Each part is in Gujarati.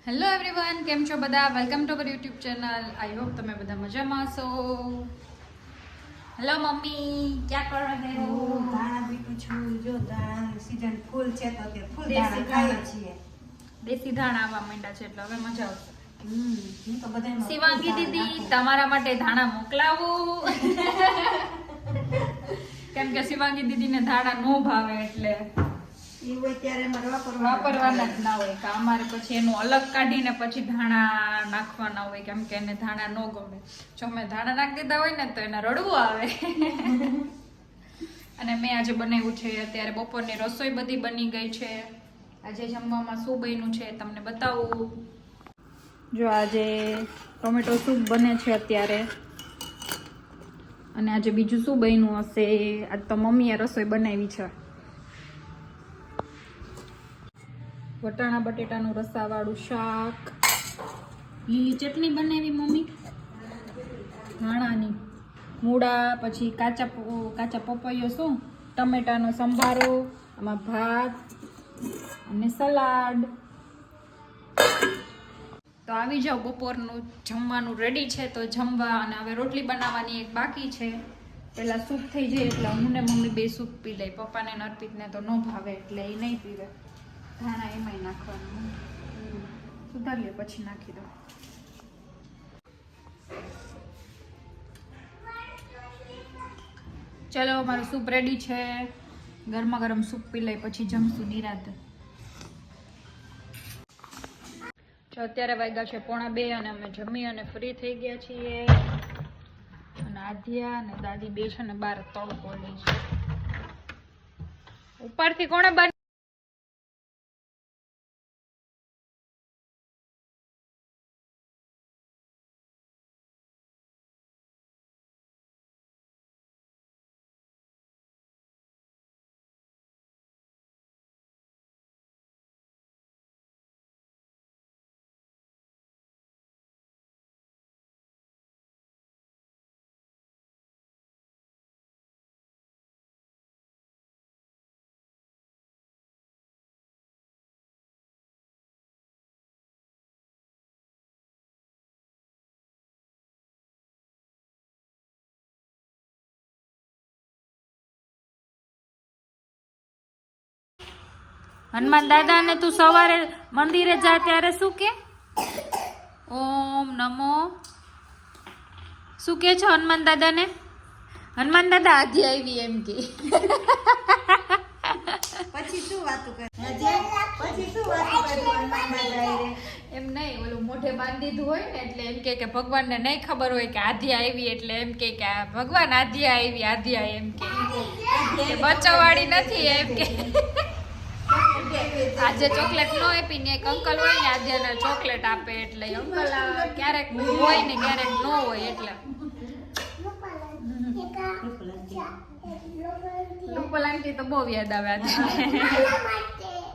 હેલો એવરીવન, કેમ છો બધા? Welcome to our YouTube channel. I hope તમે બધા મજામાં હશો. હેલો મમ્મી, ક્યાં કરો રહે હો? દાણા બીટું છું. જો દાણા સીઝન ફૂલ છે તો તે ફૂલ દેશી દાણા ખાઈએ છીએ. દેશી ધાણા આવવા માંડ્યા છે એટલે હવે મજા આવશે. હું તો બધાયમાં શિવાંગી ફૂલ દીદી, દાણા તમારા માટે ધાણા મોકલાવું. કેમ કે શિવાંગી દીદીને ધાણા નો ભાવે એટલે નાખું. ઈ હોય ત્યારે અમારે વાપરવાના જ ના હોય કે અમારે પછી એનું અલગ કાઢીને પછી ધાણા નાખવાના હોય, કેમ કે એને ધાણા નો ગમે. જો મેં ધાણા નાખી દીધા હોય ને તો એને રડવું આવે. અને મેં આજે બનાવ્યું છે, અત્યારે બપોરની રસોઈ બધી બની ગઈ છે. આજે જમવામાં શું બન્યું છે તમને બતાવું. જો આજે ટોમેટો સૂપ બને છે અત્યારે, અને આજે બીજું શું બન્યું હશે. આજ તો મમ્મીએ રસોઈ બનાવી છે. વટાણા બટેટાનું રસાવાળું શાક, લીલી ચટણી બનાવી મમ્મી ધાણાની, મૂળા, પછી કાચા પપૈયો, શું ટમેટાનો સંભારો, આમાં ભાત અને સલાડ. તો આવી જાઓ, બપોરનું જમવાનું રેડી છે તો જમવા. અને હવે રોટલી બનાવવાની એક બાકી છે. પેલા સૂપ થઈ જાય એટલે હું ને મમ્મી બે સૂપ પી લઈ. પપ્પાને ને અર્પિતને તો ન ભાવે એટલે એ નહીં પીવે. ધાણા એમાંય નાખવાનું, સુધાર લે પછી નાખી દો. ચલો, મારું સૂપ રેડી છે. ગરમા ગરમ સૂપ પી લઈ પછી જમશું નિરાંતે. જો અત્યારે વાગ્યા છે 1:45 અને અમે જમી અને ફ્રી થઈ ગયા છીએ. અને આધ્યા અને દાદી બે છે ને બહાર તડકો લે છે. ઉપરથી કોણે બંધ? હનુમાન દાદા ને તું સવારે મંદિરે જા ત્યારે શું કે? ઓમ નમો શું કે છો હનુમાન દાદા ને? હનુમાન દાદા આજે આવી એમ કે. પછી શું વાતો કરે? પછી શું વાતો કરે? એમ નહીં, ઓલું મોઢે બાંધી દીધું હોય ને એટલે એમ કે ભગવાનને નહીં ખબર હોય કે આધ્યા આવી, એટલે એમ કે ભગવાન આધ્યા આવી, આધ્યા એમ કે બચાવવાળી નથી એમ કે. આજે ચોકલેટ નો આપી ને એક અંકલ હોય ને આધ્યાને ચોકલેટ આપે, એટલે અંકલ ક્યારેક હોય ને ક્યારેક ન હોય એટલે. રૂપલ આંટી તો બહુ યાદ આવે આજે.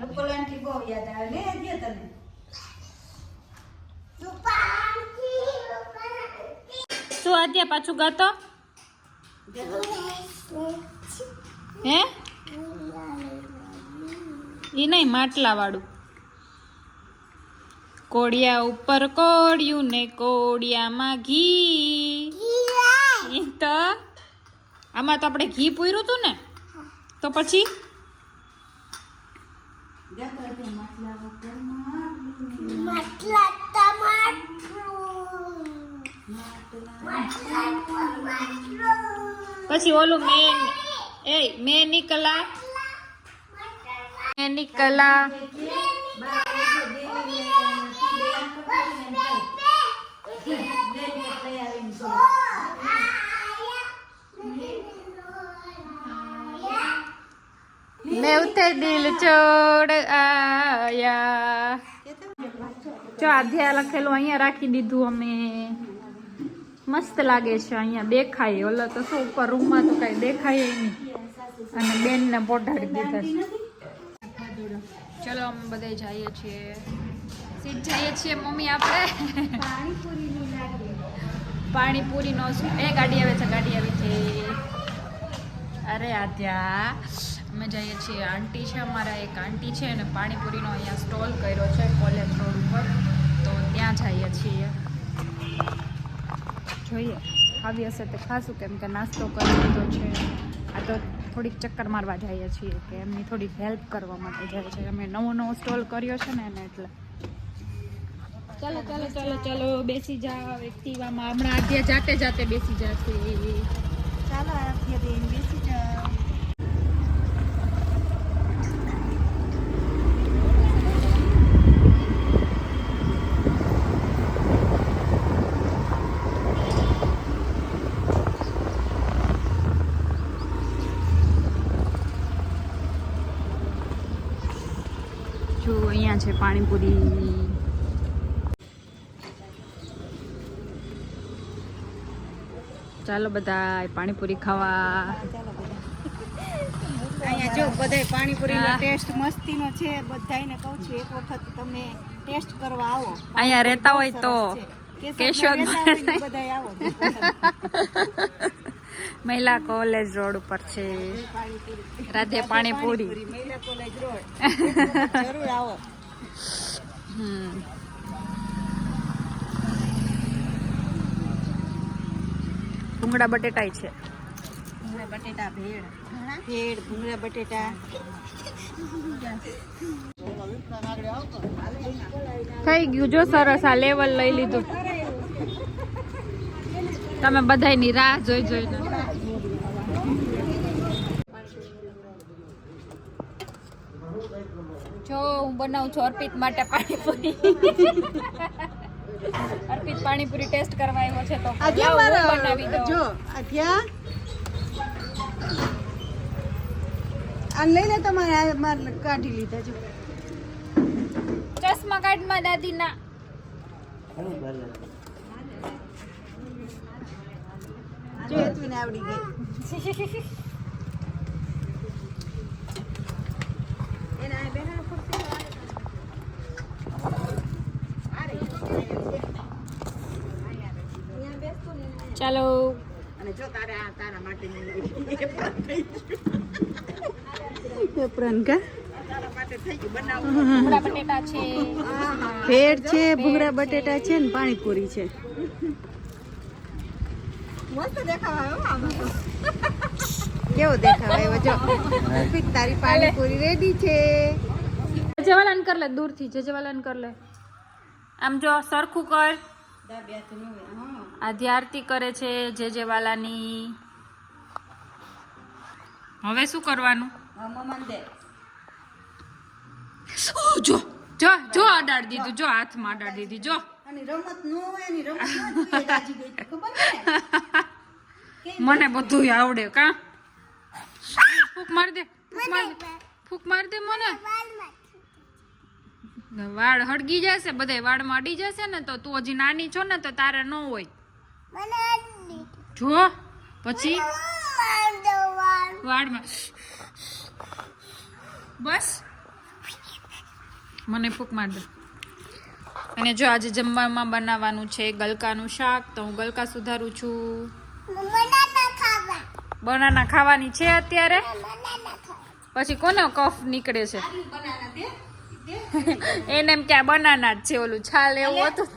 રૂપલ આંટી બહુ યાદ આવે ને આજે તને. શું આધ્યા પાછું ગાતો હે? એ નહીં, માટલા વાળું. કોડિયા ઉપર કોડિયું ને કોડિયામાં ઘી. ઈ તો આમાં તો આપણે ઘી પૂર્યું હતું ને, તો પછી પછી ઓલું મેં નીકળા मैं उते दिल छोड़ आया. જો આધ્યા લખેલું અહીંયા રાખી દીધું અમે. મસ્ત લાગે છે, અહીંયા દેખાય. ઓલો તો શું ઉપર રૂમમાં તો કઈ દેખાય નહીં. અને બેન ને પોઢાડી દીધા છે. ચલો અમે બધા જઈએ છીએ, સીટ જઈએ છીએ મમ્મી આપણે. પાણીપુરી નો ગાડી આવે છે, ગાડી આવી છે. અરે આધ્યા, અમે જઈએ છીએ. આંટી છે અમારા, એક આંટી છે, અને પાણીપુરીનો અહીંયા સ્ટોલ કર્યો છે કોલેજ રોડ ઉપર. છીએ. જોઈએ આવી હશે તો ખાશું, કેમ કે નાસ્તો કરી લીધો છે. આ તો થોડીક ચક્કર મારવા જઈએ છીએ કે એમની થોડીક હેલ્પ કરવા માટે જાય છે. અમે નવો સ્ટોલ કર્યો છે ને એને એટલે. ચાલો ચાલો ચાલો ચાલો બેસી જાઓ એક્ટિવામાં. હમણાં આધ્યા જાતે જાતે બેસી જશે. ચાલો આધ્યા બેન બેસી જાઓ. જો અહીંયા છે પાણીપુરી. ચાલો બધા પાણીપુરી ખાવા. અહીંયા જો બધાય પાણીપુરીનો ટેસ્ટ મસ્તીનો છે. બધાયને કહું છું એક વખત તમે ટેસ્ટ કરવા આવો. અહીંયા રહેતા હોય તો કેશોદ બધાય આવો. મહિલા કોલેજ રોડ ઉપર છે રાધે પાણીપુરી. મહિલા કોલેજ રોડ જરૂર આવો. ભૂંગળા બટેટા છે. ભૂંગળા બટેટા ભેળ ભૂંગળા બટેટા. થઈ ગયું જો સરસ. આ લેવલ લઈ લીધું. તમે બધાની રાહ જોઈ જોઈને. જો હું બનાવું છું અર્પિત માટે પાણીપુરી. અર્પિત પાણીપુરી ટેસ્ટ કરવા આવ્યો છે તો બનાવી દો. જો આધ્યા આ લઈ લે. તમારે મારે કાઢી લીધા જો. ચશ્મા કાઢમાં દાદીના. જો હેતુને આવડી ગઈ. એના બેના ખુરશી ચાલો. અને જો તારા માટે પ્રાંકા તારા માટે થઈ ગયું બનાવું. ભૂંગળા બટેટા છે, ભેળ છે, ભૂંગળા બટેટા છે ને પાણીપુરી છે. મસ્ત દેખાવ આવ્યો આમાં તો. કેવો દેખાવ આવ્યો જો. તારી પાણીપુરી રેડી છે. જજવાલાન કર લે દૂરથી. જજવાલાન કર લે. આમ જો સરખું કર. આધી આરતી કરે છે જેજેવાલાની. હવે શું કરવાનું? જો જો જો અડાડ દીધું. જો હાથમાં અડાડ દીધી. જો મને બધું આવડે કા. ફૂક માર દે. ફૂક માર દે મને. વાળ હળગી જશે. બધા વાળમાં અડી જશે ને તો તું હજી નાની છો ને તો તારે ન હોય. જો પછી વાળમાં બસ મને ફૂક માર દે. અને જો આજે જમવામાં બનાવવાનું છે ગલકાનું શાક. તો હું ગલકા સુધારું છું. બનાના ખાવાની છે અત્યારે. પછી કોનો કફ નીકળે છે? એને એમ ક્યાં બનાના જ છે. ઓલું છાલ એવું હતું.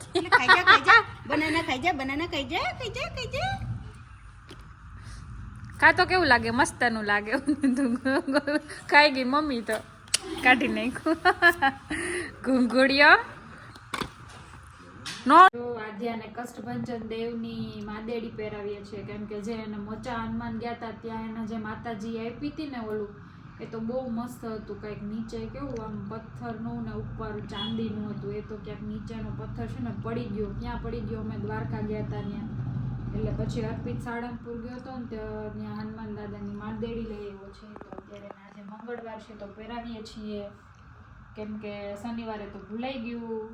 બનાના ખાઈ જા. બનાના ખાઈ જા. ખા તો કેવું લાગે? મસ્તનું લાગે. ખાઈ ગઈ મમ્મી તો કાઢી નાખ્યું. ઘૂંઘુડિયો નો. આધ્યાને કષ્ટભંજન દેવની માદેડી પહેરાવીએ છીએ, કેમ કે જે એને મોચા હનુમાન ગયા હતા ત્યાં એને જે માતાજી આપી હતી ને ઓલું, એ તો બહુ મસ્ત હતું. કંઈક નીચે કેવું આમ પથ્થરનું ને ઉપર ચાંદીનું હતું. એ તો ક્યાંક નીચેનો પથ્થર છે ને પડી ગયો. ક્યાં પડી ગયો? અમે દ્વારકા ગયા હતા ત્યાં. એટલે પછી અર્પિત સાળંગપુર ગયો હતો ને ત્યાં હનુમાન દાદાની માદેડી લઈ આવ્યો છે. તો અત્યારે આજે મંગળવાર છે તો પહેરાવીએ છીએ, કેમ કે શનિવારે તો ભૂલાઈ ગયું.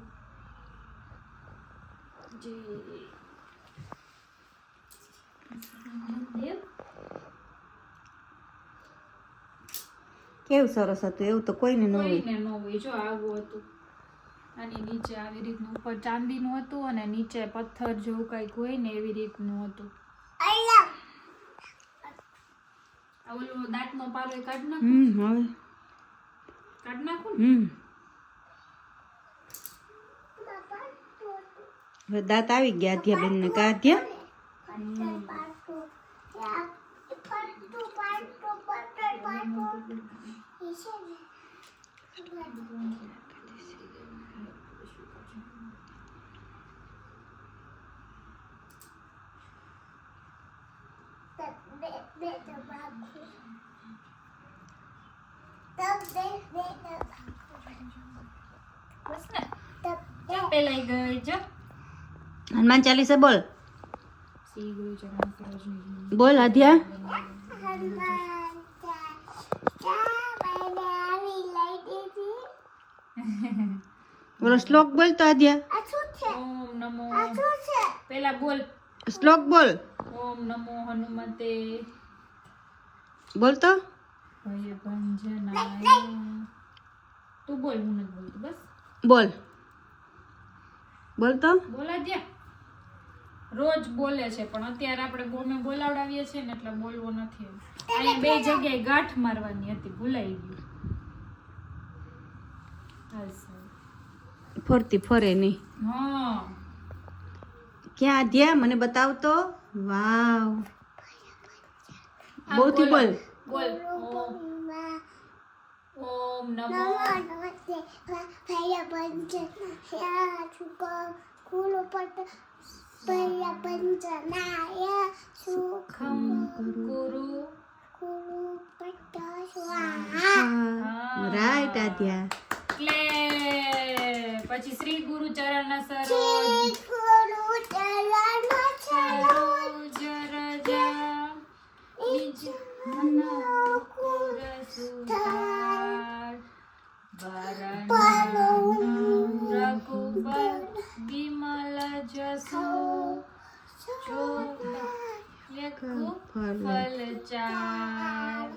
કેવું સરસ હતું. એવું તો કોઈને ન હોય. જો આવું હતું. આની નીચે આવી રીતનું ઉપર ચાંદીનું હતું અને નીચે પથ્થર જેવું કઈક હોય ને એવી રીતનું હતું. ઓલું દાંતનો પારો કાઢ નાખું. હવે કાઢ નાખું. હવે દાંત આવી ગયા આધ્યા બેન ને કા આધ્યા પેલા ગઈ જો હનુમાન ચાલીસા બોલ સી ગુરુ ચરણ સરોજ બોલ આધ્યા બોલો શ્લોક બોલ તો આધ્યા ઓમ નમો પેલા બોલ શ્લોક બોલ ઓમ નમો હનુમતે બોલ તો ભય ભંજનાય તું બોલ હું નથી બોલતી બસ બોલ બોલ તો બોલા દ્યા રોજ બોલે છે પણ અત્યારે આપણે ગોમે બોલાવડાવીએ છીએ ને એટલે બોલવો નથી અહીંયા બે જગ્યાએ ગાંઠ મારવાની હતી ભૂલાઈ ગયું ફરતી ફરે નહીં હા ક્યાં આધ્યા મને બતાવ તો વાવ બહુથી બોલ બોલ ઓમ નમો સુખમ ગુરુ રાઈટ આધ્યા એટલે પછી શ્રી ગુરુ ચરણ સરોજ રજા નિજ મન મુકુર સુધાર વરણ રઘુબર વિમલ જસો ફલ ચાર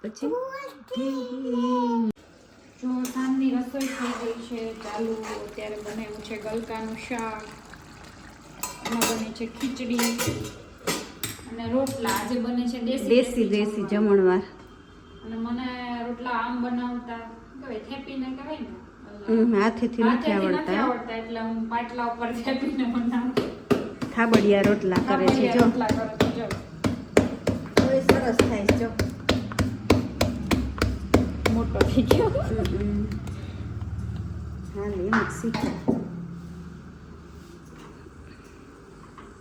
પછી જો સાંજની રસોઈ થઈ ગઈ છે ચાલુ અત્યારે બનાવ્યું છે ગલકાનું શાક એમાં બને છે ખીચડી અને રોટલા આજે બને છે દેશી જમણવાર અને મને રોટલા આમ બનાવતા કહેવાય થેપીને કહેવાય ને હાથેથી નથી આવડતા એટલે હું પાટલા ઉપર થેપીને બનાવું થાબડિયા રોટલા કરે છે જો રોટલા કરું છું, જો ઓય સરસ થાય છે જો મોટો થઈ ગયો હાલ એમ જ શીખ્યા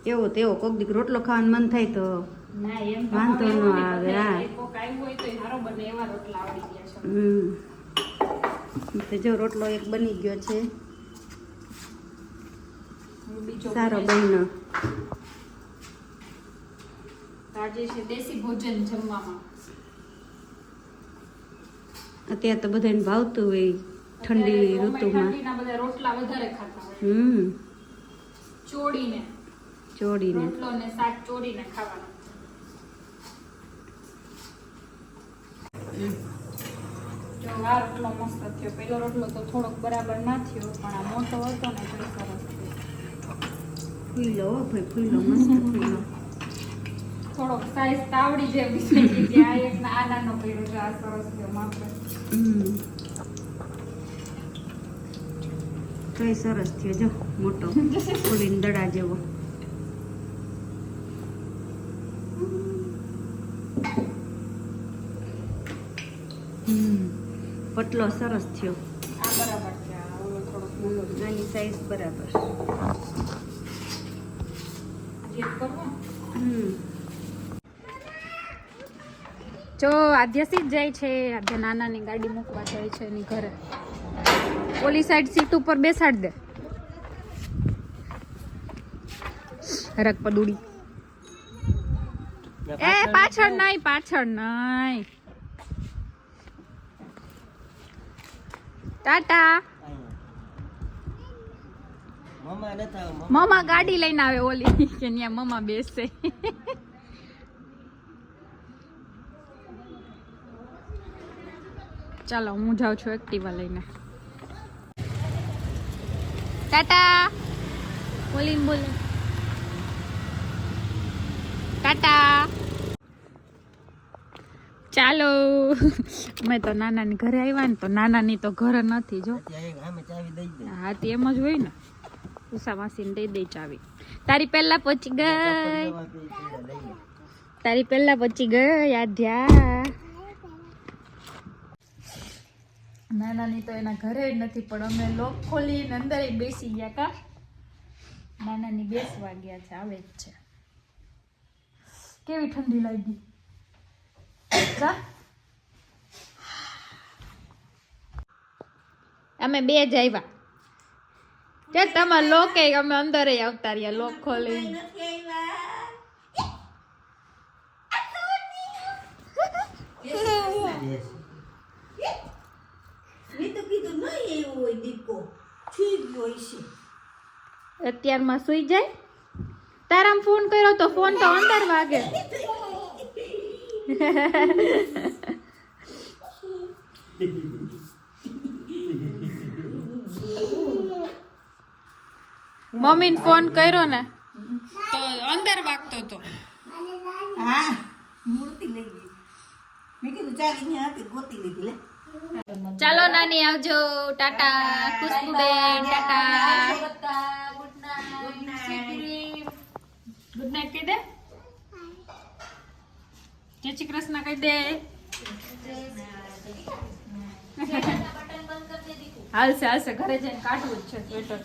એવો તેવો કોક દીક રોટલો ખાવાનું મન થાય તો ના એમ વાંધો ન આવે હા કોક આવ્યું હોય તો સારો બને એવા રોટલા આવડી ગયા છે તો જો રોટલો એક બની ગયો છે બીજો સારો બન્યો આજે છે દેશી ભોજન જમવામાં અત્યારે તો બધાને ભાવતું હોય ઠંડી ઋતુમાં ઠંડીના બધા રોટલા વધારે ખાતા હોય ચોડીને રોટલો ને શાક ચોડીને ખાવાનો જો આ રોટલો મસ્ત થયો પેલો રોટલો તો થોડોક બરાબર ના થયો પણ આ મોટો હતો ને તો સરસ થયો ફૂલો ભાઈ ફૂલો મસ્ત ફૂલો થોડોક સાઈઝ તાવડી જેવી થઈ ગઈ છે આ એક આ નાનો પડ્યો છે આ સરસ થયો માત્ર તોય સરસ થયો જો મોટો ઓલીન દડા જેવો પટલો સરસ થયો આ બરાબર છે આ ઓલો થોડોક બોલો આની સાઈઝ બરાબર જે કરવો જો આદ્યસી જ જાય છે આદ્ય નાનાની ગાડી મૂકવા જાય છે એની ઘરે ઓલી સાઈડ સીટ ઉપર બેસાડ દે રક પદુડી એ પાછળ નહીં ટાટા મમ્મા ગાડી લઈને આવે ઓલી કે ત્યાં મમ્મા બેસે ચાલો હું જાઉં છું એક્ટિવા લઈને ટાટા બોલીને બોલે ટાટા ચાલો મેં તો નાનાની ઘરે આવ્યા ને તો નાનાની તો ઘરે નથી જો હા તે એમ જ હોય ને ઉષા માસીને દઈ દઈ ચાવી. તારી પહેલા પહોંચી ગઈ, તારી પહેલા પહોંચી ગઈ આધ્યા. નાનાની તો એના ઘરે જ નથી, પણ અમે લોક ખોલીને અંદર બેસી ગયા. કા નાનાની બેસવા ગયા છે, આવે જ છે. કેવી ઠંડી લાગી. જા અમે બે જ આવ્યા કે તમારે લોક અમે અંદર આવતા રહ્યા લોક ખોલી. અત્યારમાં સુઈ જાય. તારામ ફોન કર્યો તો ફોન તો અંદર વાગે. મમ્મીને ફોન કર્યો ને તો અંદર વાગતો હતો. હા મૂર્તિ લઈ ગઈ. મેં કીધું ચાલી ને હતી ગોતી લીધી લે. ચાલો નાની આવજો. ટાટા ખુશ્બુબેન, ટાટા ગુડ નાઇટ કહી દે. જય શ્રી કૃષ્ણ કહી દે. હાલશે હાલશે, ઘરે જઈને કાઢવું જ છે સ્વેટર.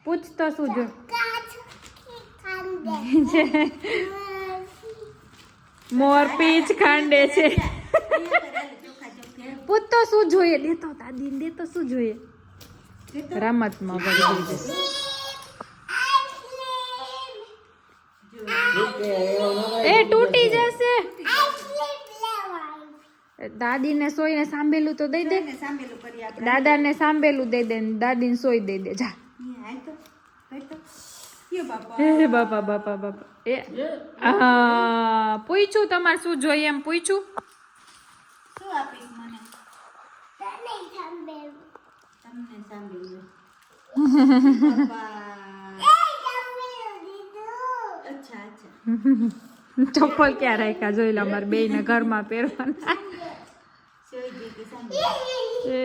પૂછતો શું જો મોર પીચ ખાંડે છે. પૂછતો શું જોઈએ, દેતો દાદી દેતો શું જોઈએ. રમતમાં પડી ગઈ છે. એ તૂટી જશે. દાદીને સોઈને સાંભેલું તો દઈ દે. સાંભળેલું કરી આપણે. દાદાને સાંભેલું દઈ દે, દાદીને સોઈ દઈ દે. જા. હાલ તો યો બાપા. એ બાપા બાપા બાપા. એ પૂછ્યું તમારે શું જોઈએ એમ પૂછ્યું. શું આપીશ મને? તમને સાંભળ્યું. બાપા. અચ્છા અચ્છા. ચપ્પલ ક્યાં રાખ્યા જોઈ લો અમારે બે ને ઘરમાં પહેરવાના. સોઈ ગઈ કે સાંભળ્યું. એ